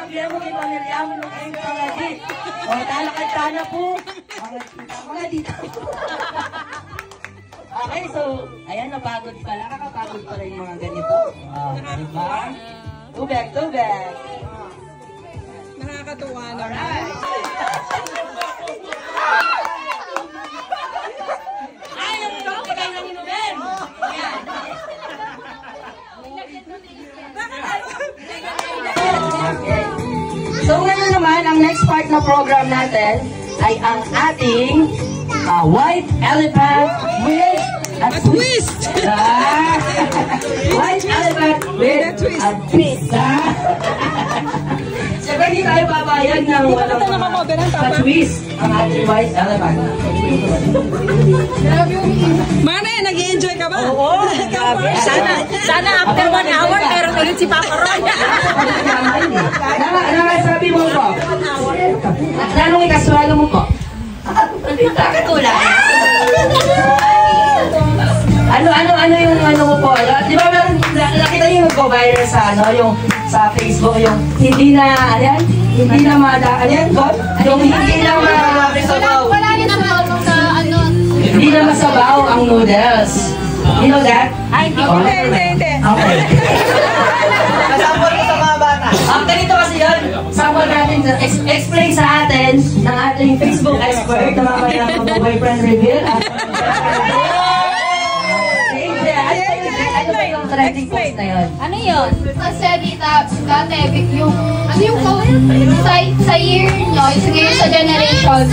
bilang mo yung pamilya mo nung ayun ka nga di. O, talakad ka na po. Mga dito. Okay, so, ayan, napagod pala. Kakapagod pala yung mga ganito. Diba? Tubig, tubig. Nakakatuwa na. Alright. Ay, yung topic ay naninumin. Ayan. Okay. So ngayon naman, ang next part na program natin ay ang ating white elephant with a twist. White elephant with a twist. Siyempre, hindi tayo babayag ng walang twist ang ating white elephant. Mana, nag-i-enjoy ka ba? Oo. Sana after 1 hour, meron ulit si Papa Roy. Sabi mo po? Nanong ikaswalo mo po? Kakatulad. Ano yung ano mo po? Di ba meron, nakita niyo yung nag-viral sa yung sa Facebook, yung hindi na, ayan? Hindi na yung hindi na masabaw. Wala rin naman sa ano. Hindi na masabaw ang noodles. You know that? Ay, Hindi. Okay. Kasama ko sa mga bata. Ganito kasi yun. Sample natin, explain sa atin ng ating Facebook expert na mamaya mag-boyfriend reveal. Ano ba yung trending post na yun? ano yun? Kasi dati, yung, sa year nyo, yung sa generation,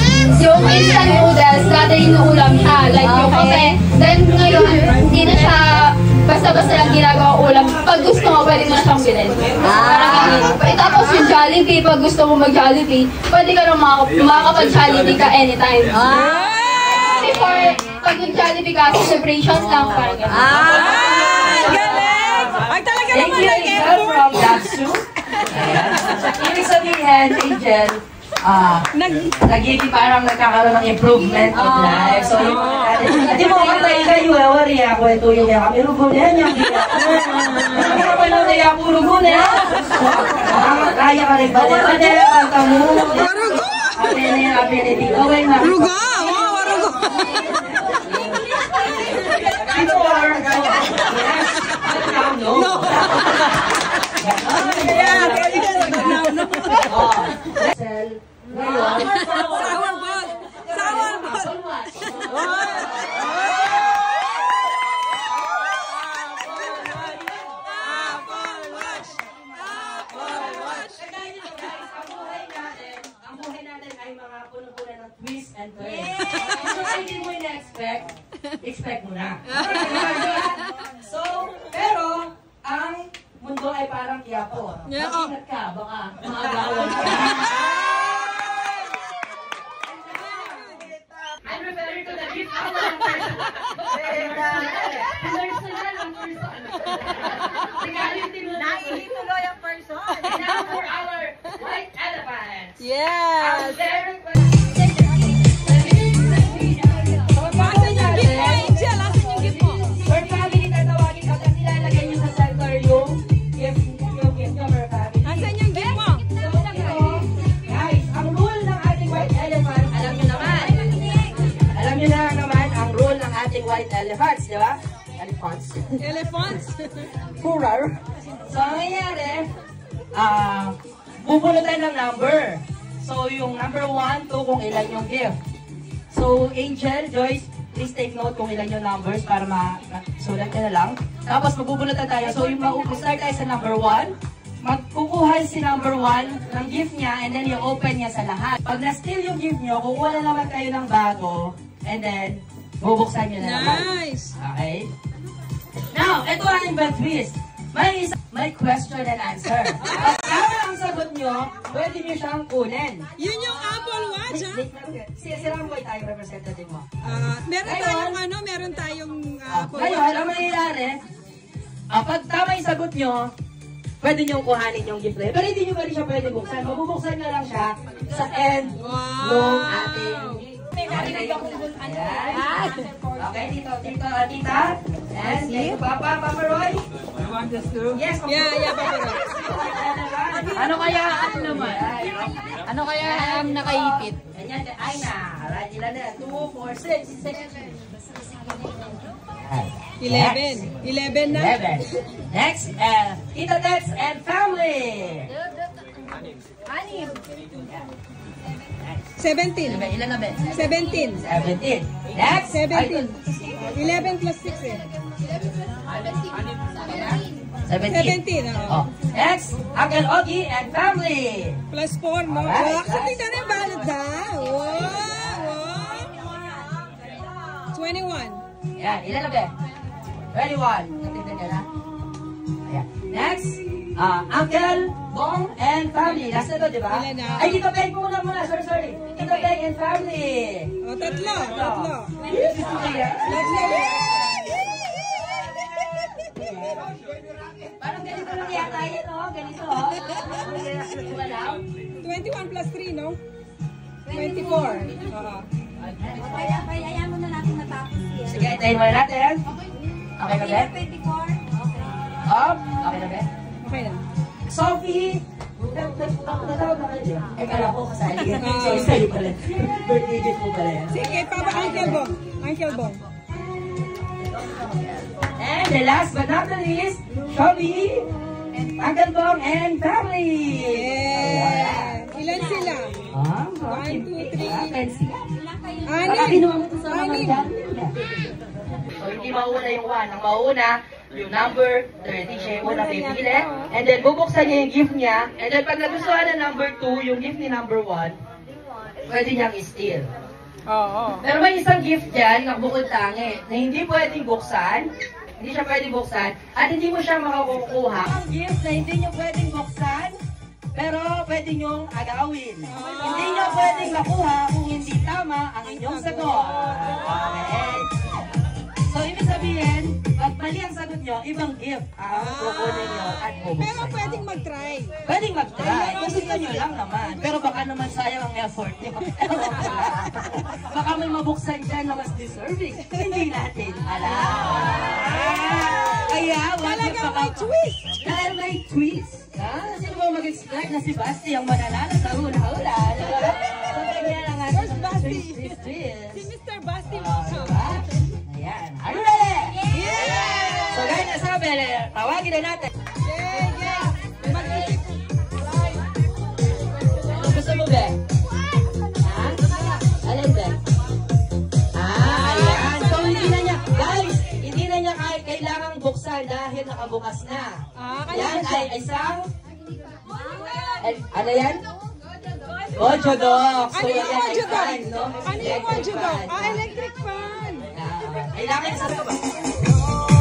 yung instant noodles, dati inuulam siya. Like yung kape. Then ngayon, hindi na siya basta-basta lang ginagawa ulam. Pag gusto mo, pwede mo siyang bilhin. Tapos yung Jollibee, pag gusto mo mag-Jollibee, pwede ka nang makakapag-Jollibee ka anytime. Before, pag yung Jollibee ka, celebrations lang, parang gano'n. Galing! Ay, talaga Thank naman you, like Angel, from Datsu. Ibig sabihin, Angel, nagiging parang nagkakaroon ng improvement of life. So, hindi mo katay kayo, wari ako, ito yung kami rugo na yan, yung gila. Hindi mo pa lang na ako rugo na yan. Kaya ka rin ba na yan, kanta mo. Rugo! Ability. Okay na. Rugo! Wow, rugo! Before, no. Yeah, pwede ka lang. Ngayon, Sour ball! Sour ball! ang buhay natin ay mga puno-puno ng twist and turns. So, hindi mo expect mo na. So, pero, ang mundo ay parang Quiapo. Mag-ingat ka, baka maagawan ka. I'm referring to the gift hour ng person. Personal ang person. Naihituloy ang person. Now for our white elephants. Yes! Asan yung gift mo, Angel? Asan yung gift mo? For family, tatawagin ka kasi nilalagay nyo sa center yung gift nyo for family. Asan yung gift mo? So, ito, guys, ang rule ng ating white elephant, alam nyo naman. Alam nyo na naman ang rule ng ating white elephants, di ba? Elephants. Elephants? Plural. So, ang nangyayari, bubulutan ng number. So, yung number 1, 2, kung ilan yung gift. So, Angel, Joyce, please take note kung ilan yung numbers para masulat nyo na lang. Tapos, magbubulutan tayo. So, yung start tayo sa number 1. Magkukuha si number 1 ng gift niya and then i-open niya sa lahat. Pag na-steal yung gift nyo, kukuha na naman kayo ng bago and then bubuksan nyo na naman. Nice! Okay? Now, ito ang bad twist. May question and answer. Pag tama ang sagot nyo, pwede nyo siyang kunin. Yun yung Apple Watch, ha? Sirang boy tayo representative mo. Meron tayong Apple Ngayon, Watch. ang mangyayari, pag tama yung sagot nyo, pwede nyo kuhanin yung gift na yun. Pero hindi nyo pwede siya pwede buksan. Mabubuksan nyo lang siya sa end ng ating narinig ako kung ano. Ayan. Okay, dito, tita. And thank you, Papa Roy. You want this too? Yes, of Yeah, course. Papa Roy. Ano kaya, ano naman? Ano kaya ang nakaipit? Ganyan, ay na. Alright, ilan na? 2, 4, 6, 11. 11 na. 11. Next, Tita Tex and family. 17. Ilan na, Ben? 17. 17. Next. 17. 11 plus 6 eh. 17. 17, oo. Oh. Next, Uncle Ogie and family. Plus 4, no? Alright. Wow, tingnan na yung balot ha. Wow, wow. 21. Yan, ilan na, Ben? 21. Tingnan nyo na. Ayan. Next, Uncle Bong and family. Last na to, di ba? Ilan na? Ay, Tito Beng muna. Sorry. Tito Beng and family. O, tatlo. Tatlo. Parang ganito lang yata yun, no? Ganito, oh. Wala. 21 plus 3, no? 24. Oo. Kaya mo na natin matapos yan. Sige, tayo muna natin. Okay na, Ben? 24? Up. Okay na, Ben? Okay na. Sophie! Natawag na kayo. Eh, kala ko kasali. Sorry, sa'yo pala. Birthday gift po pala yan. Sige, Papa, Uncle Bong. Uncle Bong. And the last but not the least, Shelby, Uncle Bong, and family! Yeah. Ilan sila? 1, 2, 3. Baka 6. kinuha mo ito sa mga 6. dyan. So, hindi mauna yung 1. Ang mauna, yung number 30, siya yung unang pipili. And then, bubuksan niya yung gift niya. And then, pag nagustuhan na number 2, yung gift ni number 1, pwede niyang i-steal. Oo. Pero may isang gift dyan na bukod tangi na hindi pwedeng buksan. Hindi siya pwedeng buksan. At hindi mo siya makakukuha. Ang gift na hindi nyo pwedeng buksan, pero pwede nyong agawin. Hindi nyo pwedeng makuha kung hindi tama ang inyong sagot. Okay? So, ibig sabihin, pag mali ang sagot nyo, ibang gift ang kukunin nyo at Pero bubuksan. pwedeng mag-try. Pwedeng mag-try. Kung gusto nyo lang naman. Pero baka naman sayang ang effort nyo. Baka may mabuksan dyan na mas deserving. Hindi natin alam. Kaya, wag Talagang may twist. Dahil may twist. Sino ba mag-expect na si Basti ang mananalo sa hula-hula? So, ganyan lang ang Where's Basti? twist. Si Mr. Basti Mocha. Diba? Ayan. Are you ready? So, guys, nasabi, tawagin na natin. Yay, yay. Mag-isip. Ano gusto mo, Ben? Ha? Alin, Ben? Ayan. So, hindi na niya, guys, hindi na niya kailangang buksan dahil nakabukas na. Yan ay isang, ano yan? Gojo Dog. Ano yung yan ay Gojo Dog? fan, no? Ano yung Gojo Dog? Electric fan. Kailangan sa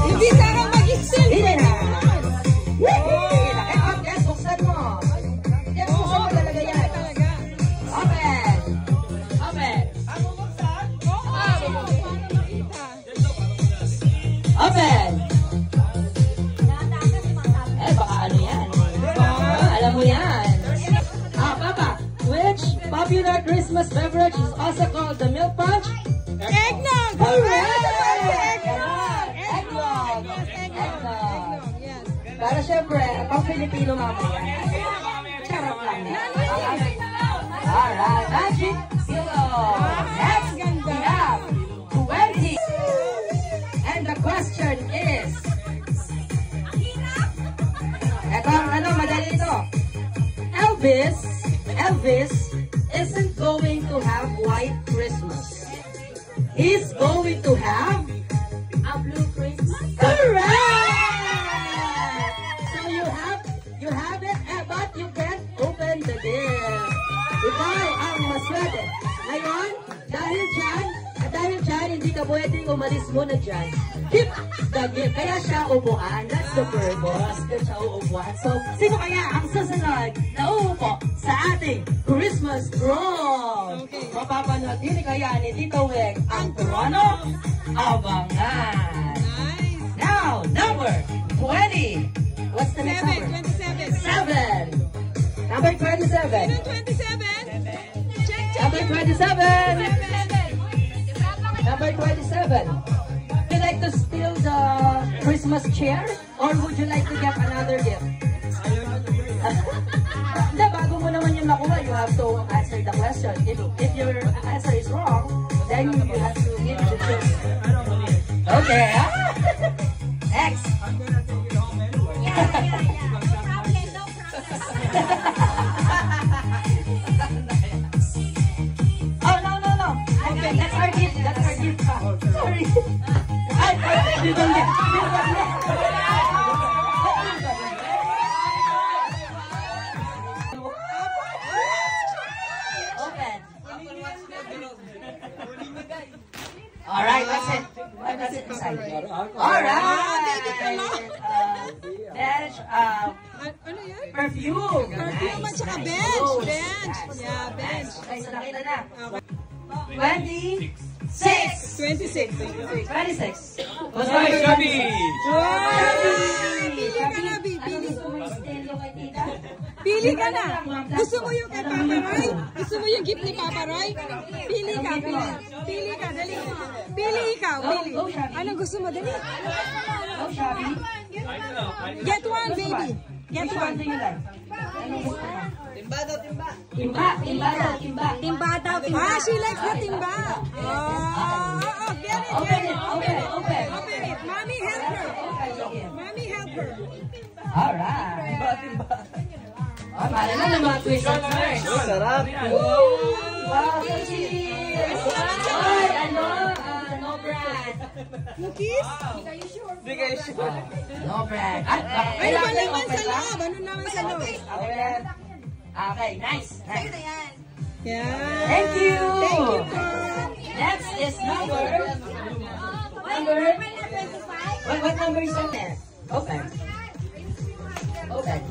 Hindi sana mag-excel. Hindi na. Yes, buksan mo. Yes, buksan mo talaga yan. Talaga. Open. Open. Open. Baka ano yan. Alam mo yan. Papa, which popular Christmas beverage is also called the milk punch? Eggnog! Correct! Eggnog! Eggnog! Eggnog! Yes. Para syempre, pang Pilipino mamaya. Charot lang. Alright, magic pillow. Next, we have 20. And the question is, eto ang ano, madali ito. Elvis isn't going to have white Christmas. He's going to have a blue Christmas. Correct! So you have it, but you can't open the gift. Ikaw ang maswerte. Ngayon, dahil dyan, hindi ka pwedeng umalis muna dyan. Keep the gift. Kaya siya upuan. That's the purpose. Kaya siya uupuan. So, sino kaya ang susunod na uupo sa ating Christmas throne? Okay. Mapapanood din kaya ni Tito Weg ang trono? Abangan! Nice. Now, number 20. What's the next number? 27. 7. Number 27. Sino 27? Check, check. Number 27. Number 27. Would you like to steal the Christmas chair? Or would you like to get another gift? Hindi, bago mo naman yung nakuha, you have to answer the question. If your answer is wrong, then you have to give the gift. Okay. Next. Oh, no. Okay, that's our gift. That's our gift. Sorry. You don't get. Open. All right, that's it. That's it inside. All right. Bench. Ano yan? Perfume. Perfume at saka bench. Good. Bench. Yeah, bench. Okay, so nakita na. 26. 26. 26. What's right, Gabi? Pili ka na, Bi. Pili. Pili ka na. Gusto mo yung kay Papa Roy? Gusto mo yung gift ni Papa Roy? Pili ka, pili. Pili ka, dali. Pili ikaw, pili. Ano gusto mo, dali? Oh, Shabby. Get one, baby. Get Which one one. do you like? Timba daw, timba. Timba daw. Ah, she likes the timba. Get it, Open get it, it. open it, open. Open it. Mommy, help her. Mommy, help her. Alright. Oh, mali na ng mga twists. Sarap. Wow, so cheers! Ay, no brand. Cookies? Hindi kayo sure. No brand. Ano ba Kailangan naman open sa ba? loob? Ano naman sa loob? Open. Okay, nice. Yeah. Thank you. Thank you po. Next is number. What number is that there? Open. Open.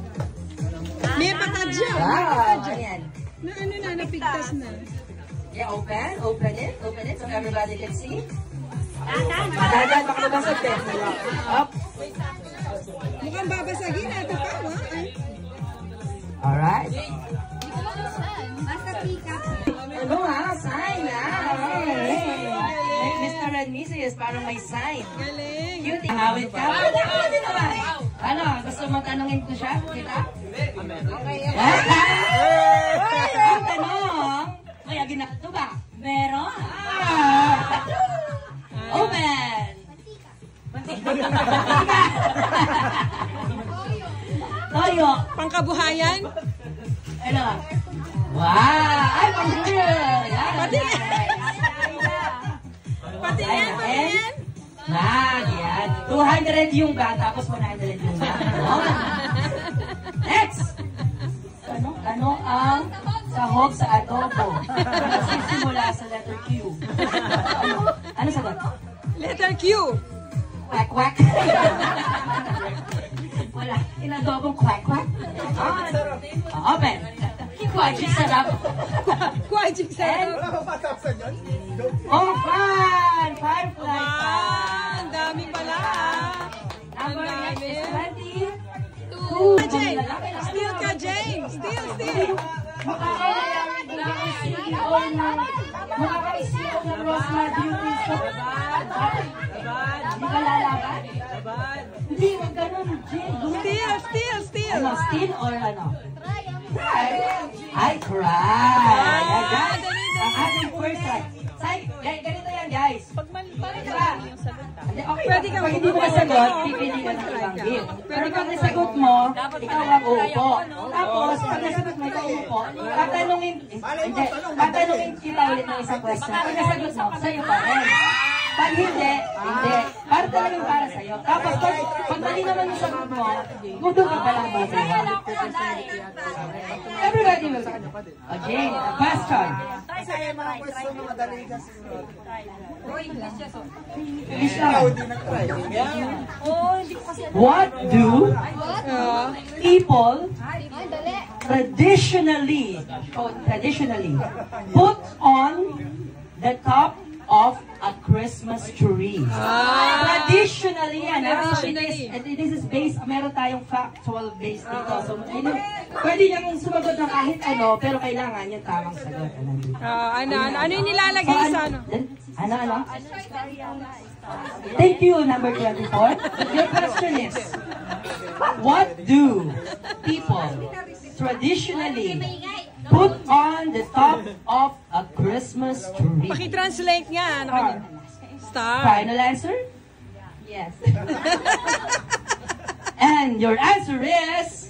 May patadya. Wow, ayan. Ano na, napigtas na. Yeah, open it so everybody can see. Dadan, baka nabasag din. Up. Mukhang babasagin ito pa, ha? Alright. Ano ha? Sign ha? Alright. Mr. Red Mrs. parang may sign. Galing. Cute. Hawit ka. Pwede naman. Ano? Gusto mo tanungin ko siya? Kita? Ang tanong, may aginato ba? Meron. Open. Toyo. Pangkabuhayan? Ano? Wow! Ay, pang-girl! Yan! Patingin, patingin. Yan. 200 yung bag, tapos 100 yung bag. Next! Ano ang sahog sa adobo? Nagsisimula sa letter Q. Ano sagot? Letter Q. Quack, quack. Wala. Inadobong quack, quack. Open. Quack, sarap. Kwajik sa And, oh, fun! Firefly Ah, ang dami pala. Number next is 22. Jane, steal ka, Jane. Steal. Makaka-CEO ng Rosmar Beauty Shop. Hindi ka lalaban? Hindi, huwag ganun, Jane. Steal. Ano, steal or ano? I cry. Ayan, guys. Ang ating first try. Ganito yan, guys. Diba? Okay, Pwede ka pag hindi mo nasagot, pipili ka ng ibang gift. Pero pag nasagot mo, ikaw ang uupo. Tapos, pag nasagot mo, ikaw uupo. Tatanungin kita ulit ng isang question. Pag nasagot mo, sa'yo pa rin. Pag hindi. Para talagang para sa'yo. Tapos, pag mali naman yung sagot mo, gusto ka palang basahin. Everybody will. Jane, a question. English lang. What do people traditionally put on the top of a Christmas tree. Traditionally yan. This is based, meron tayong factual base dito. So, pwede niyang sumagot ng kahit ano, pero kailangan yung tamang sagot. Ano yung nilalagay sa ano? Ano? Thank you, number 24. Your question is, what do people traditionally put on the top of a Christmas tree? Paki-translate nga. Ano kanya? Star. Final answer? Yes. And your answer is...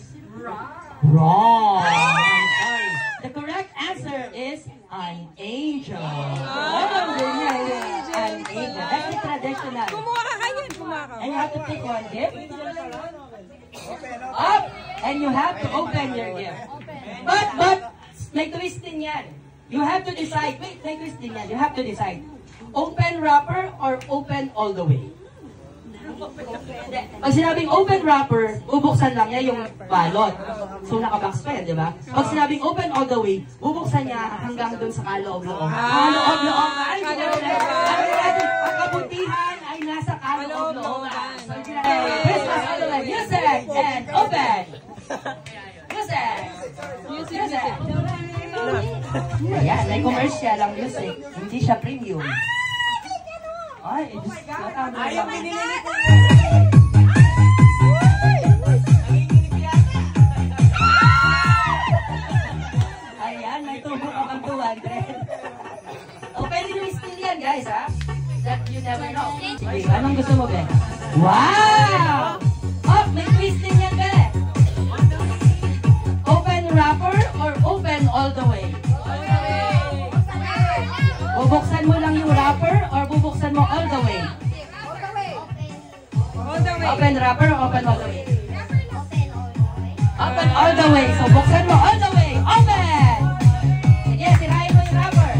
Wrong. I'm sorry. The correct answer is an angel. An angel. That's the traditional. Kumuha ka ganyan. Kumuha ka. And you have to pick one gift. Up! And you have to open your gift. But, may twist din yan. You have to decide. Wait, may twist din yan. You have to decide. Open wrapper or open all the way? Pag sinabing open wrapper, bubuksan lang niya yung balot. So nakabox pa yan, di ba? Pag sinabing open all the way, bubuksan niya hanggang dun sa kaloob-loob. Kaloob-loob. Ang kabutihan ay nasa kaloob-loob. So, Christmas all the way. Music and open. Music. Ayan, may commercial ang music. Hindi siya premium. Ay, ayaw pinili ko. Ayan, may tubo ka pang 200. O, pwede nyo steal yan, guys, ha? That you never know. Okay, anong gusto mo, Be? Wow! Oh, may twist din yan, Be. Open wrapper or open all the way? Bubuksan mo lang yung wrapper or bubuksan mo all the way? Open wrapper or open all the way? Open all the way. So buksan mo all the way. Open! Sige, sirahin mo yung wrapper.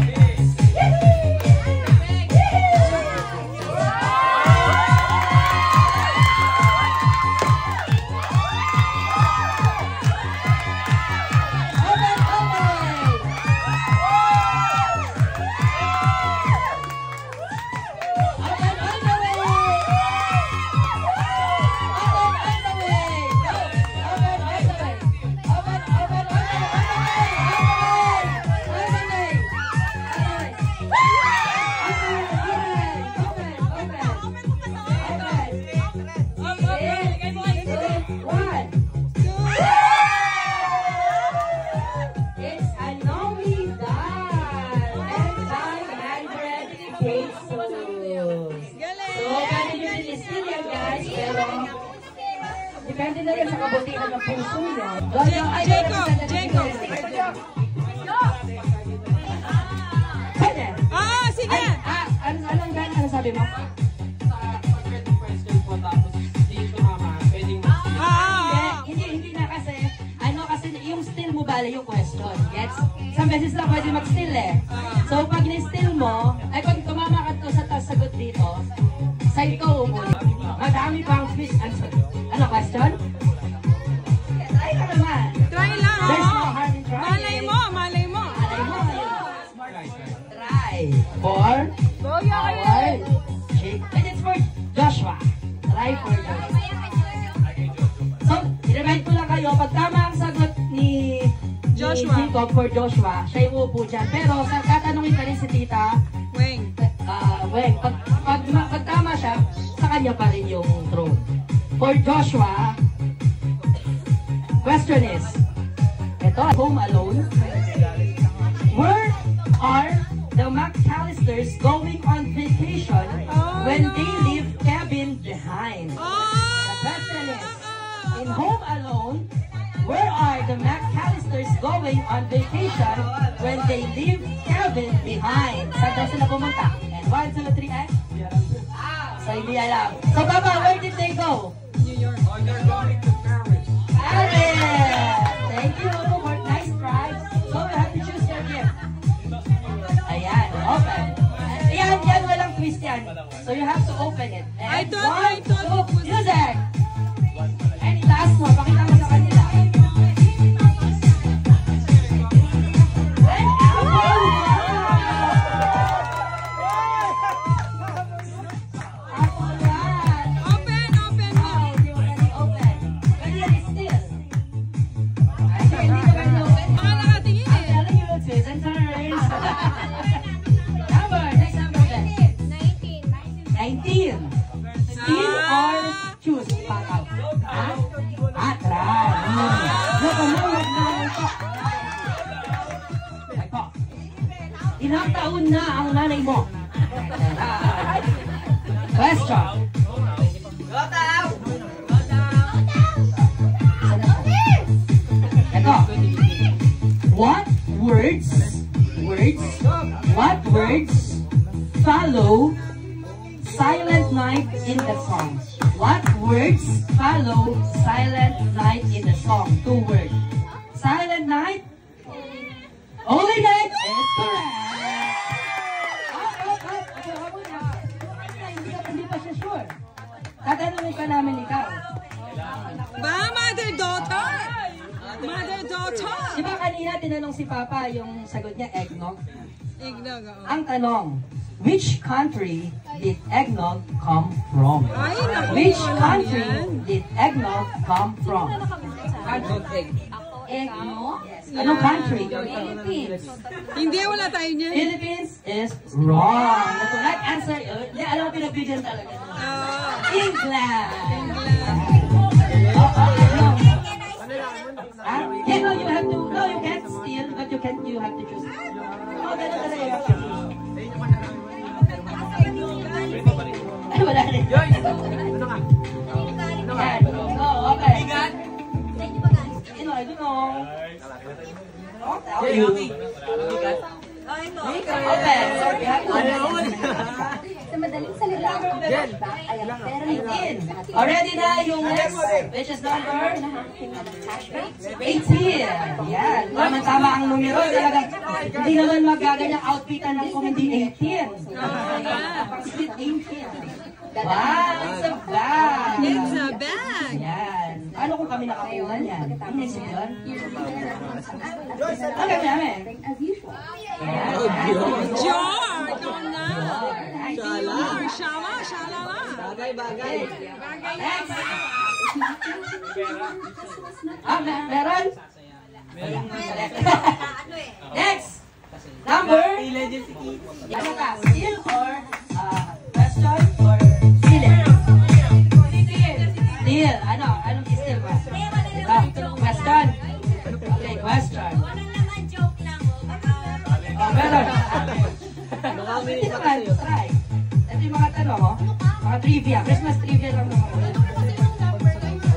Depende na rin sa kabutihan ng puso niya. Jacob! Pwede. Sige! Anong gano'n? Ano sabi mo? Hindi na kasi. Kasi yung steal mo bala yung question. Gets? Isang beses lang pwede mag-steal eh. So pag ni-steal mo, ay pag tumama ka to sa sagot dito, side ko umulit. Madami pang twist answer. Ano question? Try ka naman. Try lang. There's no harm in trying. Malay mo. Try. For? And it's for Joshua. Try for Joshua. So, i-remind ko lang kayo, pag tama ang sagot ni Jacob for Joshua, siya yung uupo dyan. Pero, tatanungin ka rin si Tita Weng. Weng, pag tama siya, sa kanya pa rin yung throne. For Joshua, question is, ito, Home Alone. Where are the McAllisters going on vacation when they leave Kevin behind? The question is, in Home Alone, where are the McAllisters going on vacation when they leave Kevin behind? Saan sila pumunta? And 1, 2, 3, and? So, hindi alam. So, Papa, where did they go? New York. They're going to Paris. Paris! Thank you for nice try. So, you have to choose your gift. Ayan, open. Yan, walang twist yan. So, you have to open it. And I thought music! And itaas mo, pakita mo sa kanila. Ilang taon na ang nanay mo? Question. Ito. What words follow Silent Night in the song? What words follow Silent Night in the song? 2 words. Silent Night? Holy Night is correct. Hindi pa siya sure. Tatanungin ka namin ikaw. Ba, mother-daughter? Mother-daughter? Di ba kanina tinanong si Papa yung sagot niya, eggnog? Ignog, oo. Ang tanong, which country did eggnog come from? Ay, naku, Which alam country yan. did eggnog come from? Eggnog? Anong country? Philippines. Hindi, wala tayo niyan. Philippines is wrong. The correct answer, hindi, alam mo pinagbigyan talaga. England. Yeah, no, you have to, no, you can't steal, but you have to choose. Oh, ganun talaga. Ay, wala rin. Yan. Oh, okay. You know, I don't know. I'll tell you. Okay, so we have to. Sa madaling salita, ay ang pera ng 18. Already na yung next, which is number 18. Yan. Tama ang numero. Talagang hindi naman magaganyang outfitan ng kung hindi 18. Pang-split 18. Wow, it's a bag. It's a bag. Yan. Ano kung kami nakakuha yan? Hindi siya yun? Ang kami namin. as usual. Jar! Ikaw na! Jar! Shala! Shalala! Bagay. Next. Meron? Next. Number? Ano ka? Steal or question or steal? Steal. Ano? Anong steal ba? Question? Okay, question. Meron. Hindi naman, try. Ito yung mga tanong, oh. Mga trivia. Christmas trivia lang naman.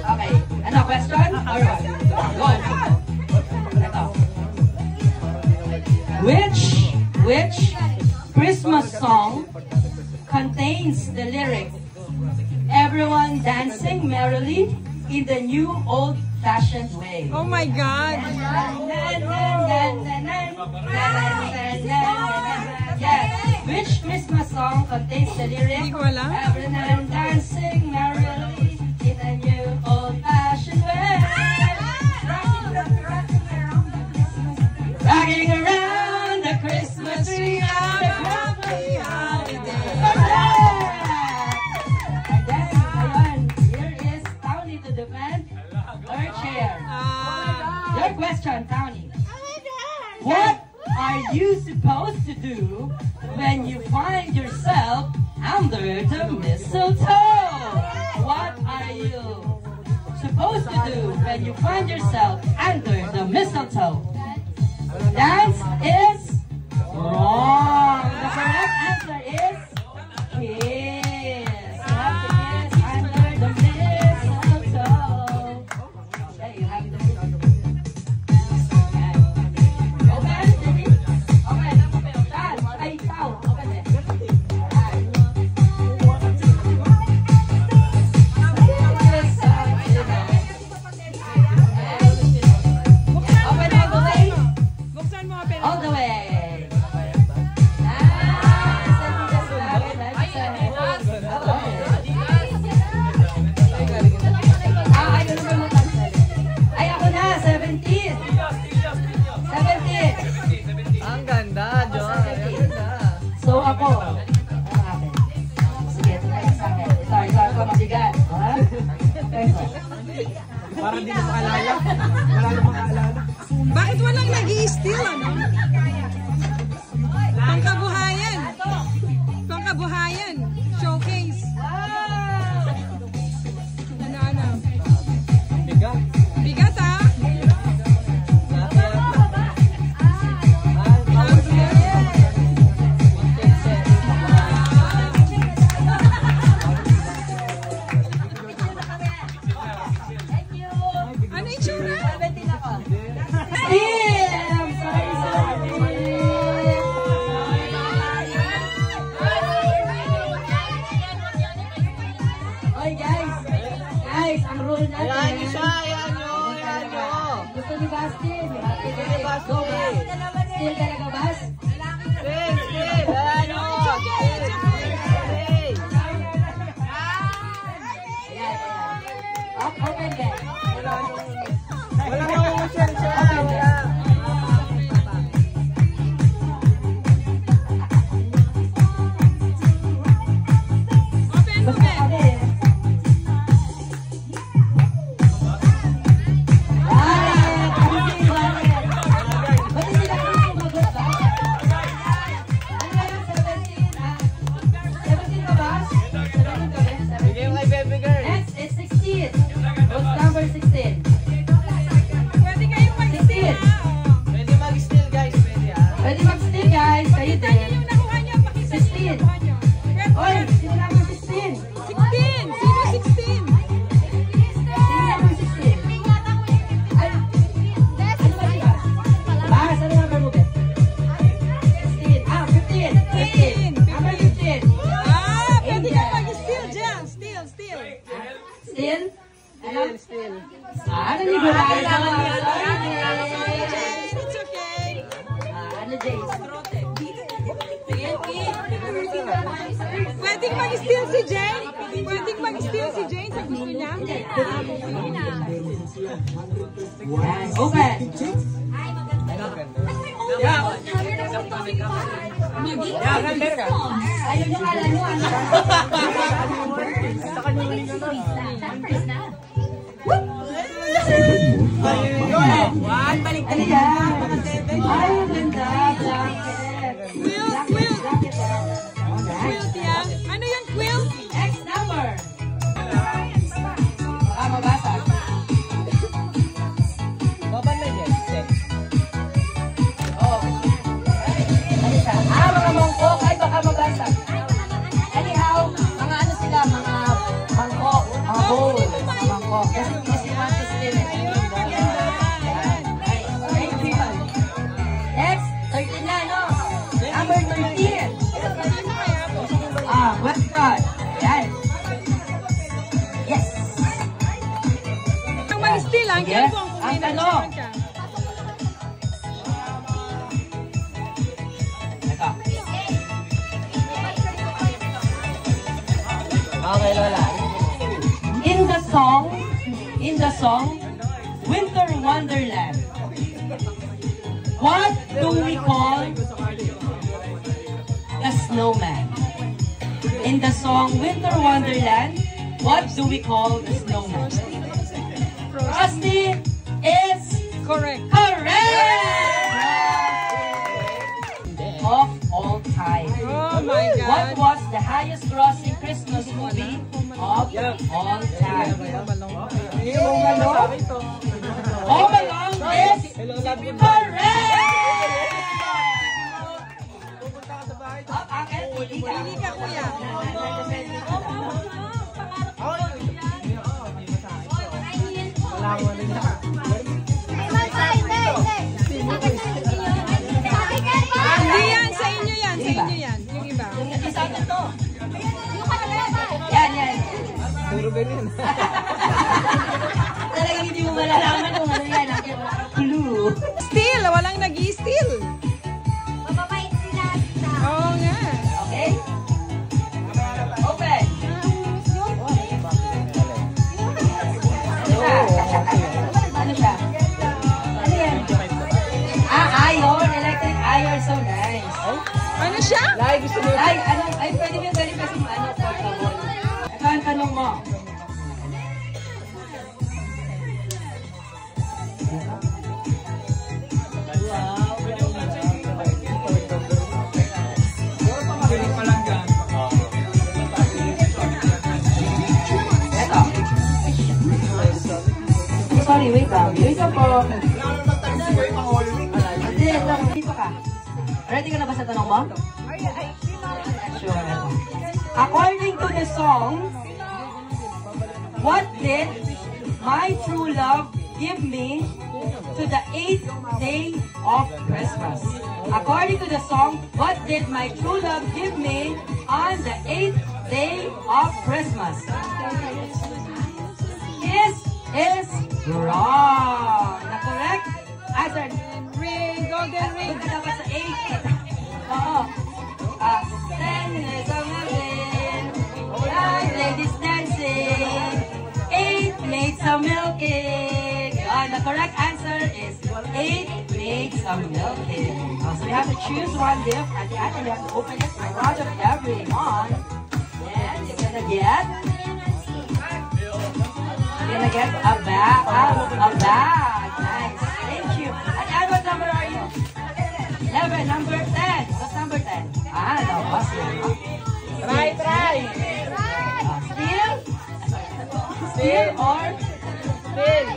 Okay. Ano, question? Or what? Go. Ito. Which Christmas song contains the lyric, everyone dancing merrily in the new old-fashioned way? Oh my God! Yes. Which Christmas song contains the lyric, Hindi ko alam. everyone dancing merrily in a new old-fashioned way? Rocking around the Christmas tree on the happy holiday. And then, ayun, here is Townie to defend her chair. Your question, Townie. What are you supposed to do when you find yourself under the mistletoe? What are you supposed to do when you find yourself under the mistletoe? Dance is wrong. The correct answer is kiss. You have to kiss under the mistletoe. Okay, you have to. Open. Open. Dance. Ay, ikaw. Open it. Open all the way. Buksan mo, pero... All the way. Ay, ako na, 17. 17. Ang ganda, John. Ang ganda. So, ako. Ano akin? Sige, ito na yung sa akin. Ito, mabigat. Ha? Para di na makaalala. Wala na makaalala. Bakit walang nag-i-steal, ano? Pangkabuhayan. Pangkabuhayan. Showcase. Ano? Bigat. Bigat, ah. Go, Bas. Still talaga, Bas? Open bed. Next is 16. What's number 16? Pwede kayong mag-steal. Pwede mag-steal guys, pwede Pwede mag-steal, guys. Kayo Pakita niyo din. yung nakuha niyo. Pakita niyo 16. yung nakuha niyo. Oy, sino number 16? 16. Sino 16? Sino number 16? Ay, ano ba siya? Bas, ano number mo, Ben? 16. Ah, 15. 15. Number 15. Ah, pwede kayong mag-steal dyan. Steal. Still? Ano? Ah, nanigurado na. James, it's okay. Ano, Jace? Pwedeng mag-steal si Jane. Pwedeng mag-steal si Jane sa gusto niya. Yan, open. Ayun yung kala nyo, ano? Ano yan? Ay, ang ganda. Jacket. Quilt. Jacket. Quilt yan. Ano yung quilt? Next number. Mabasa. Oh. Ano siya? Mga mangkok. Ay, baka mabasa. Anyhow, mga ano sila, mga mangkok, mga bowl, mga mangkok. Kasi want to steal it. Next, 13 na, no? Number 13. West Front. Yan. Yes. Ang mag-steal, ang Yes. kung Ang may tanong. nagsasabi ka. Ito. Okay, Lola. In the song, Winter Wonderland, what do we call the snowman? In the song Winter Wonderland, what do we call the snowman? Frosty is Correct. correct! Of all time. Oh my What God. was the highest grossing Christmas movie of all time? Home Alone is correct! Uncle, pili ka. Pili ka, kuya. Hindi yan. Sa inyo yan. Sa inyo yan. Yung iba. Yung isa na to. Yan. Puro ganyan. Talagang hindi mo malalaman kung ano yan. Clue. Steal. Walang nag-i-steal. Oo nga. Okay? Open. Ano siya? Ano yan? Iron. Electric iron. So nice. Ano siya? Lai, gusto mo. Ay, pwede kasi portable. Ito ang tanong mo. Ito. Sorry, wait lang. Wait lang po. Hindi, lang. Dito ka. Ready ka na ba sa tanong mo? Sure. According to the song, what did my true love give me to the 8th day of Christmas? According to the song, what did my true love give me on the 8th day of Christmas? This is wrong. The correct answer. cake. The correct answer is 8 plates of milk cake. So you have to choose one gift at the end and you have to open it in front of everyone. And you're gonna get a bag. Nice. Thank you. And what number are you? 11. Number 10. What's number 10? No, what's your Try. Steal or? Steal.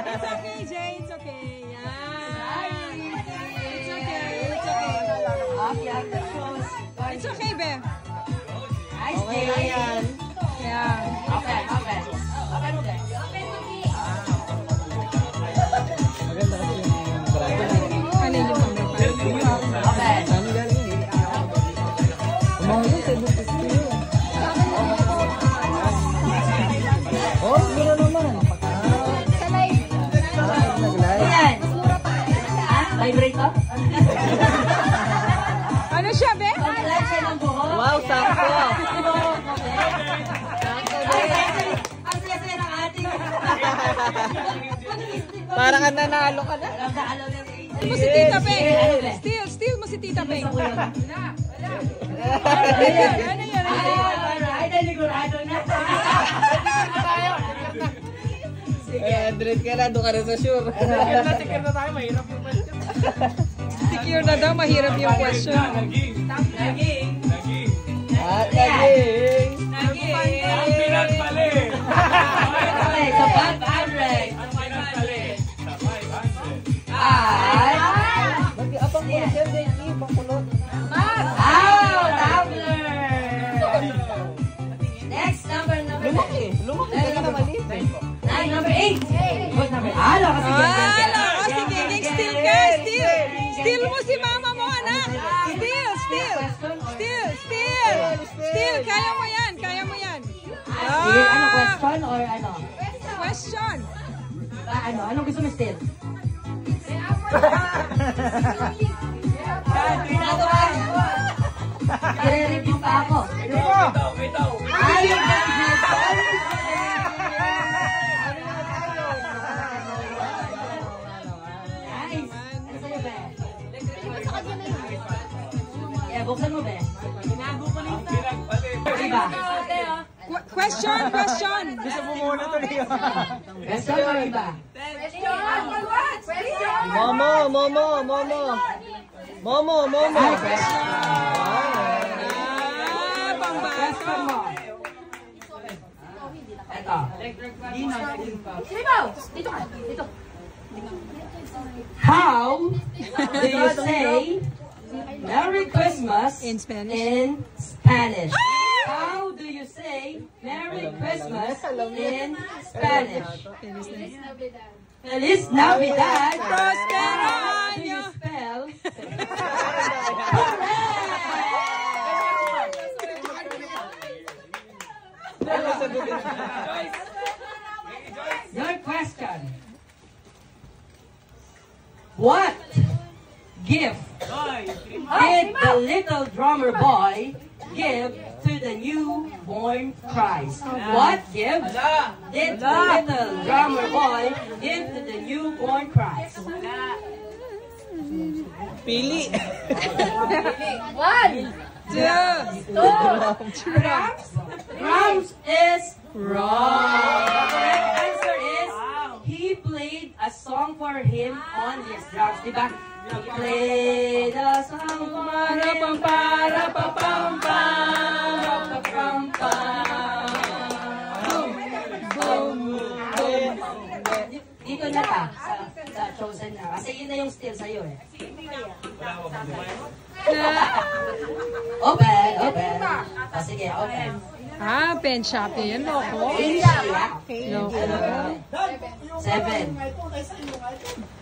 It's okay, Jay. It's okay. It's okay, Be. Nice day. Yeah. Okay. Ano yung number 5? Okay. Ayan. Vibrator? Ano siya, Be? Kompleksyon ng buhok. Wow, sakto. Ang saya-saya ng ating. Parang nanalo ka na. Alam na yung Steal mo si Tita Be. Steal mo si Tita Be. Ano yan? Alright, naligurado na. Sige. Andred ka na, doon ka na sa sure. Secure na daw, mahirap yung question. Naging. At naging. Okay, so 500. Ay. Mag-iapang ko siya, Becky. Pakulot. Tumbler. Next, number. Lumaki ka na maliit. Ay, number 8. What's number? Kasi Sige, steal ka, steal. Steal mo si mama mo, anak. Steal. Kaya mo yan. Sige, ano, question or ano? Question. Anong gusto mo steal? I-review pa ako. Nice. Ano sa'yo, Be? Yeah, buksan mo, Be. Iba. Question. Gusto mo muna ito niyo. Question or iba? Momo. Ay, question. Pambato. Question mo. Eto. How do you say Merry Christmas In Spanish. in Spanish? How do you say Merry Christmas in Spanish? Feliz Navidad. Prospero How do you año. spell? Your question. What gift did the little drummer boy give to the newborn Christ? What gift did the little drummer boy give to the newborn Christ? Pili. Drums is wrong. The correct answer is he played a song for him on his drums. Diba? He played a song for him. Dito na ta, sa chosen na. Kasi yun na yung steal sa'yo eh. Open. Sige, open. Pen shopping. Yan, loko. Loko. 7.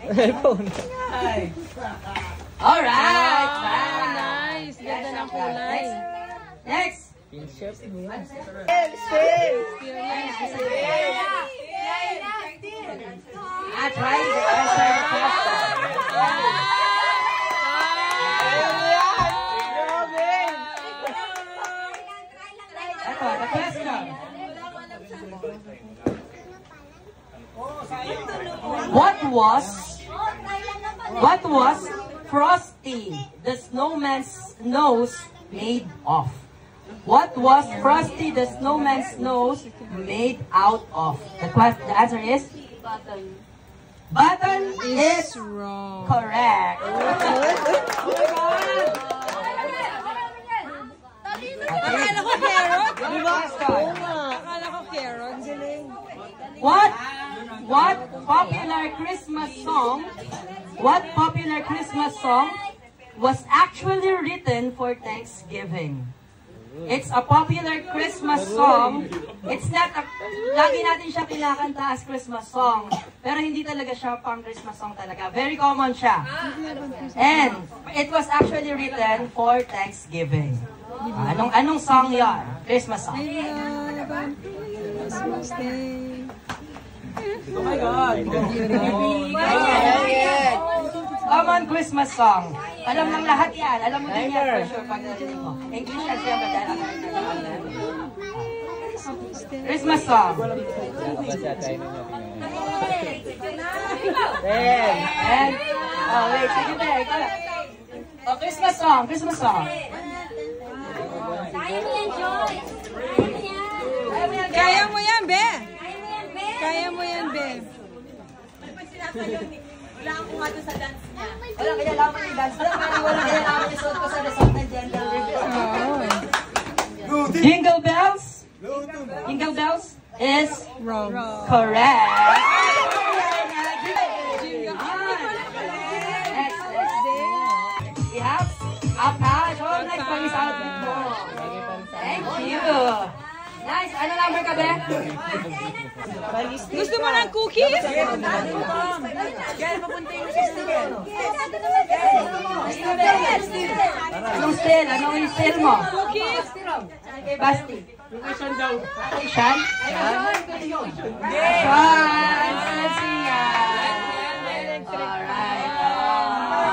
iPhone. Alright! Nice. Ganda ng kulay. Next! Try to answer the question. The question What was Frosty the Snowman's nose made of? What was Frosty the Snowman's nose made out of? The answer is? Button is Wrong. correct. Akala ko carrot. Akala ko carrot. Galing. What popular Christmas song was actually written for Thanksgiving? It's a popular Christmas song. It's not lagi natin siya kinakanta as Christmas song. Pero hindi talaga siya pang Christmas song talaga. Very common siya. And it was actually written for Thanksgiving. Anong song yan? Christmas song. Christmas Day. Common Christmas song. Alam ng lahat yan. Alam mo din yan for sure. Pag narinig mo. English yan siya ba? Christmas song. And, wait. Sige ba? Christmas song. Christmas song. Kaya mo yan, Be. Kaya mo yan, Be. Wala kinalaman yung dance. Wala kinalaman yung suot ko sa resort ng gender reveal. Jingle bells? Jingle bells is Wrong. correct. We have Akash. Oh, nice pang isa outfit mo. Thank you. Nice. Ano number ka, Be? Gusto mo ng cookies? Anong style? Anong style mo? Cookies? Okay, Basti. Location daw. Location?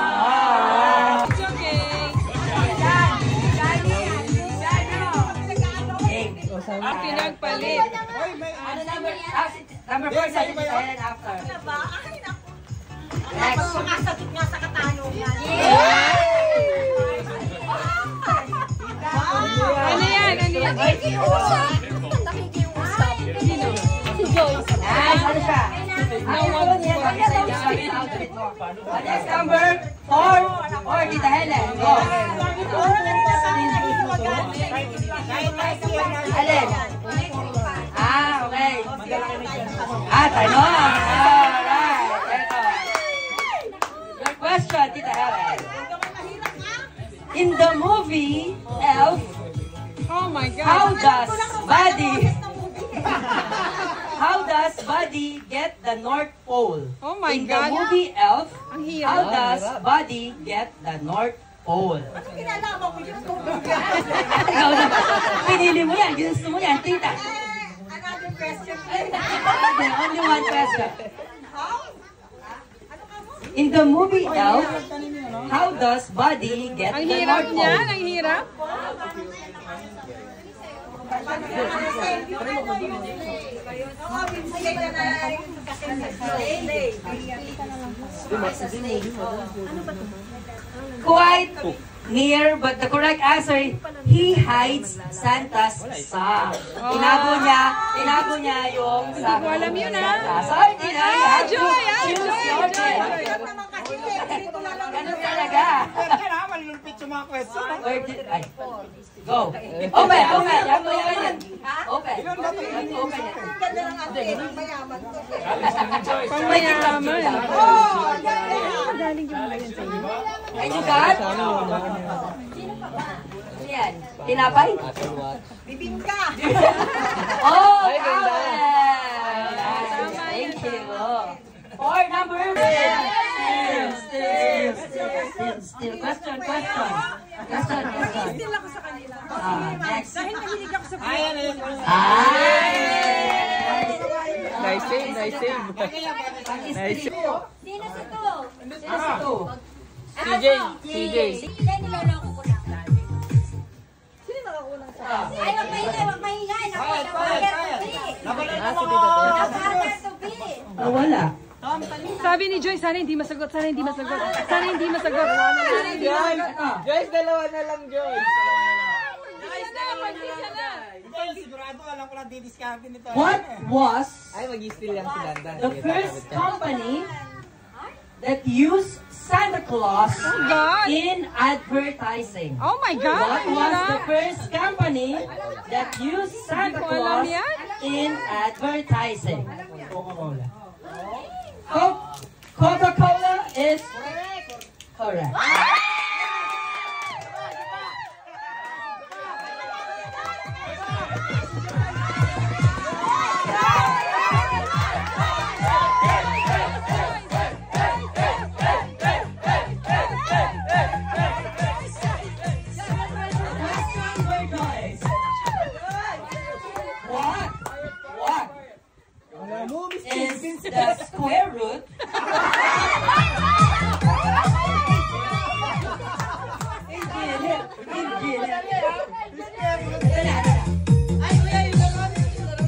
Alright. It's okay. Pinagpalit. Ano number? Number 4 sa atin and after. Next. Makasakit nga sa katanungan. Ano yan? Ano yan? Sino? Si Joyce. Nice. Ano siya? Next number 4. Or Tita Helen. Go. Alin? Okay. Tanong. Alright. Ito. Your question, Tita Helen. In the movie Elf, Oh my God. how does Buddy get the North Pole? Oh my In God. the movie Elf, Ang hirap. how does Buddy get the North Pole? Kinalaman ko yung Ikaw na. Pinili mo yan. Ginusto mo yan, tita. another question. Only one question. In the movie Elf, how does Buddy get Ang the hirap North niyan. Pole? Ang hirap. Quite near, but the correct answer, he hides Santa's sack. Tinago niya yung sack. Hindi ko alam yun, ah. Sorry, Tina. You have to Joy, choose Joy, your Joy. name. Ganun talaga. Malulupit sa mga question. Where did I? Go. Open. Yan mo yan. Open. Open. Ganda ng ate, mayaman ko. Pangmayaman. Ay, you got? Ano yan? Tinapay? Bibingka. Oh, correct. Thank you. For number still. Question. Still ako sa kanila. Next. Dahil mahilig ako sa Nice save. Sino si to? CJ. Hindi, niloloko ko lang. Sino nakakulang sa? Ay, wag maingay. Nako, Ah, si Tita Tess. Napaka to Wala. Sabi ni Joy, sana hindi masagot, sana hindi masagot. Sana hindi masagot. Sana hindi masagot. Joyce, dalawa na lang, Joyce. Sigurado, alam ko lang didiscount nito. What was Ay, mag-i-steal lang si Dandan. the first company that used Santa Claus God. in advertising? Oh my God. What was the first company that used Santa Hindi ko alam Claus yan. in advertising? Coca-Cola. Coca-Cola is correct. Is the square root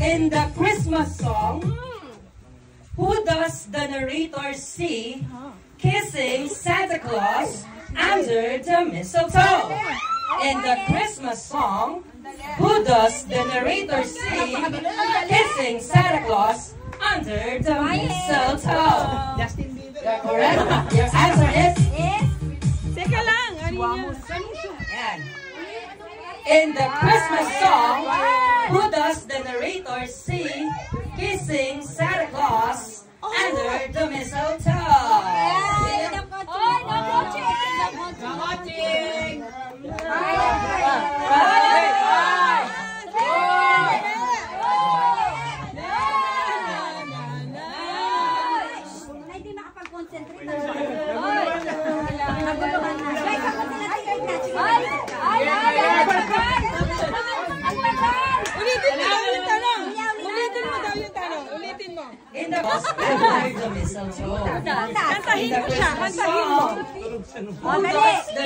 in the Christmas song? Who does the narrator see kissing Santa Claus under the mistletoe? In the Christmas song, who does the narrator see kissing Santa Claus under the mistletoe? Justin Bieber. You're correct. Your answer is? Teka lang. Ano yan? Yan. In the Christmas song, who does the narrator see kissing Santa Claus under the mistletoe? Hindi makapag-concentrate. Naguluhan na. Ay, Ulitin mo daw yung tanong. Ulitin mo daw yung tanong. Ulitin mo. In the under the mistletoe. Kantahin mo siya. Kantahin mo. Who does the